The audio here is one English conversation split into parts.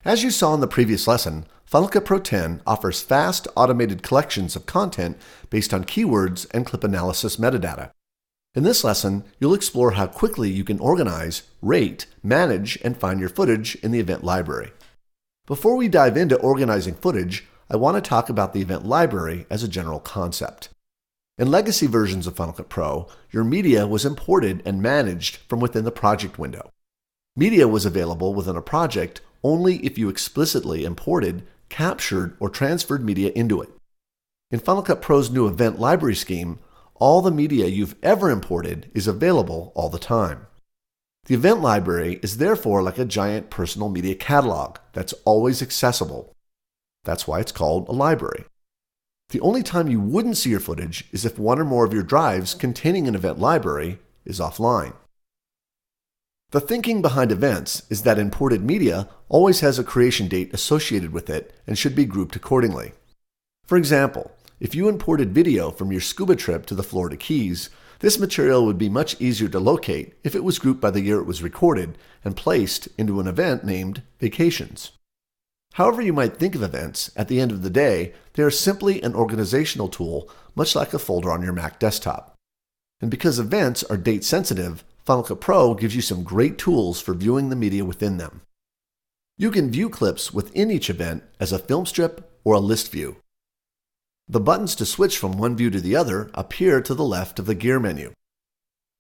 As you saw in the previous lesson, Final Cut Pro 10 offers fast, automated collections of content based on keywords and clip analysis metadata. In this lesson, you'll explore how quickly you can organize, rate, manage, and find your footage in the event library. Before we dive into organizing footage, I want to talk about the event library as a general concept. In legacy versions of Final Cut Pro, your media was imported and managed from within the project window. Media was available within a project only if you explicitly imported, captured, or transferred media into it. In Final Cut Pro's new event library scheme, all the media you've ever imported is available all the time. The event library is therefore like a giant personal media catalog that's always accessible. That's why it's called a library. The only time you wouldn't see your footage is if one or more of your drives containing an event library is offline. The thinking behind events is that imported media always has a creation date associated with it and should be grouped accordingly. For example, if you imported video from your scuba trip to the Florida Keys, this material would be much easier to locate if it was grouped by the year it was recorded and placed into an event named Vacations. However you might think of events, at the end of the day, they are simply an organizational tool, much like a folder on your Mac desktop. And because events are date sensitive, Final Cut Pro gives you some great tools for viewing the media within them. You can view clips within each event as a film strip or a list view. The buttons to switch from one view to the other appear to the left of the gear menu.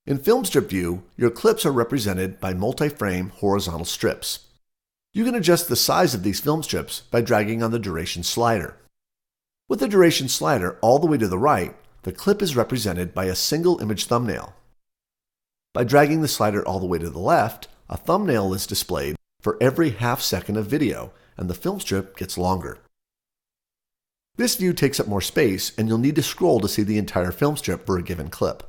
In Film Strip view, your clips are represented by multi-frame horizontal strips. You can adjust the size of these film strips by dragging on the duration slider. With the duration slider all the way to the right, the clip is represented by a single image thumbnail. By dragging the slider all the way to the left, a thumbnail is displayed for every half second of video, and the film strip gets longer. This view takes up more space, and you'll need to scroll to see the entire film strip for a given clip.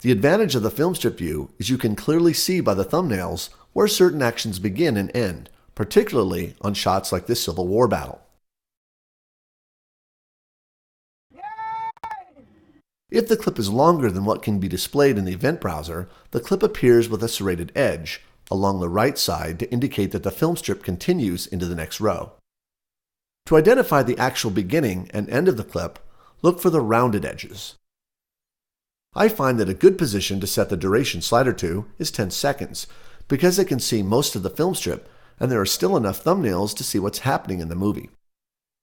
The advantage of the film strip view is you can clearly see by the thumbnails where certain actions begin and end, particularly on shots like this Civil War battle. If the clip is longer than what can be displayed in the event browser, the clip appears with a serrated edge along the right side to indicate that the film strip continues into the next row. To identify the actual beginning and end of the clip, look for the rounded edges. I find that a good position to set the duration slider to is 10 seconds because it can see most of the film strip and there are still enough thumbnails to see what's happening in the movie.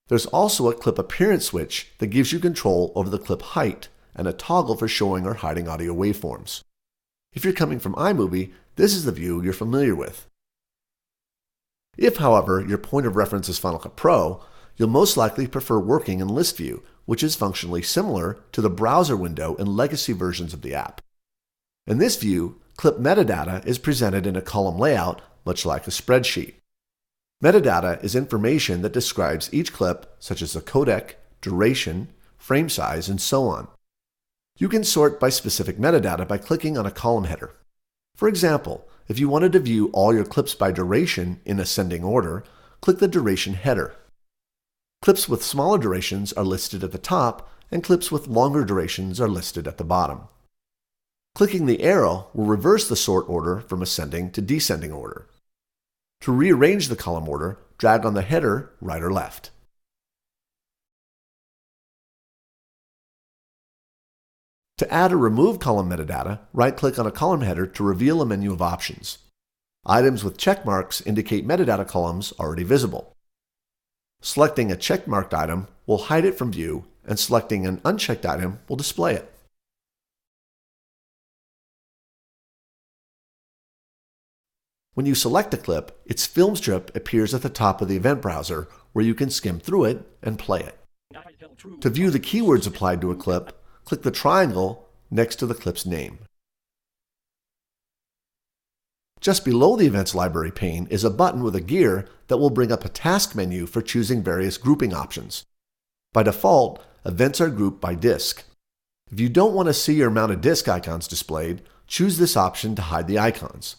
There's also a clip appearance switch that gives you control over the clip height and a toggle for showing or hiding audio waveforms. If you're coming from iMovie, this is the view you're familiar with. If, however, your point of reference is Final Cut Pro, you'll most likely prefer working in List View, which is functionally similar to the browser window in legacy versions of the app. In this view, clip metadata is presented in a column layout, much like a spreadsheet. Metadata is information that describes each clip, such as the codec, duration, frame size, and so on. You can sort by specific metadata by clicking on a column header. For example, if you wanted to view all your clips by duration in ascending order, click the duration header. Clips with smaller durations are listed at the top, and clips with longer durations are listed at the bottom. Clicking the arrow will reverse the sort order from ascending to descending order. To rearrange the column order, drag on the header right or left. To add or remove column metadata, right-click on a column header to reveal a menu of options. Items with check marks indicate metadata columns already visible. Selecting a checkmarked item will hide it from view, and selecting an unchecked item will display it. When you select a clip, its film strip appears at the top of the event browser, where you can skim through it and play it. To view the keywords applied to a clip, click the triangle next to the clip's name. Just below the Events Library pane is a button with a gear that will bring up a task menu for choosing various grouping options. By default, events are grouped by disk. If you don't want to see your mounted disk icons displayed, choose this option to hide the icons.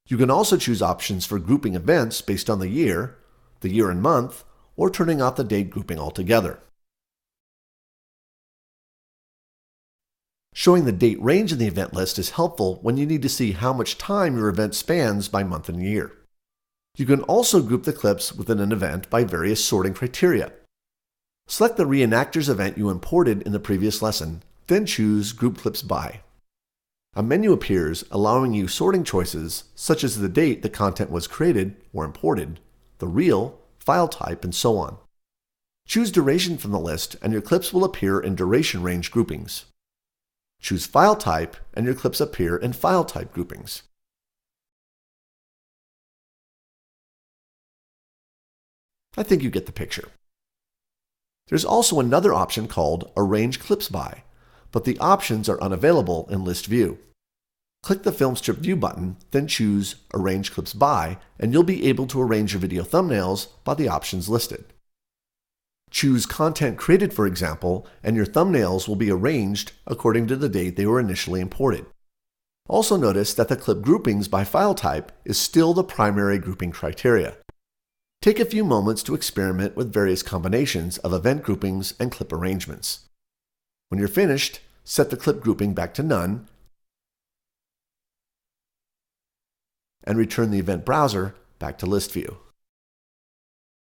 You can also choose options for grouping events based on the year and month, or turning off the date grouping altogether. Showing the date range in the event list is helpful when you need to see how much time your event spans by month and year. You can also group the clips within an event by various sorting criteria. Select the reenactors event you imported in the previous lesson, then choose Group Clips By. A menu appears allowing you sorting choices such as the date the content was created or imported, the reel, file type, and so on. Choose Duration from the list and your clips will appear in duration range groupings. Choose File Type and your clips appear in file type groupings. I think you get the picture. There's also another option called Arrange Clips By, but the options are unavailable in List View. Click the Film Strip View button, then choose Arrange Clips By, and you'll be able to arrange your video thumbnails by the options listed. Choose Content Created, for example, and your thumbnails will be arranged according to the date they were initially imported. Also notice that the clip groupings by file type is still the primary grouping criteria. Take a few moments to experiment with various combinations of event groupings and clip arrangements. When you're finished, set the clip grouping back to None and return the event browser back to List View.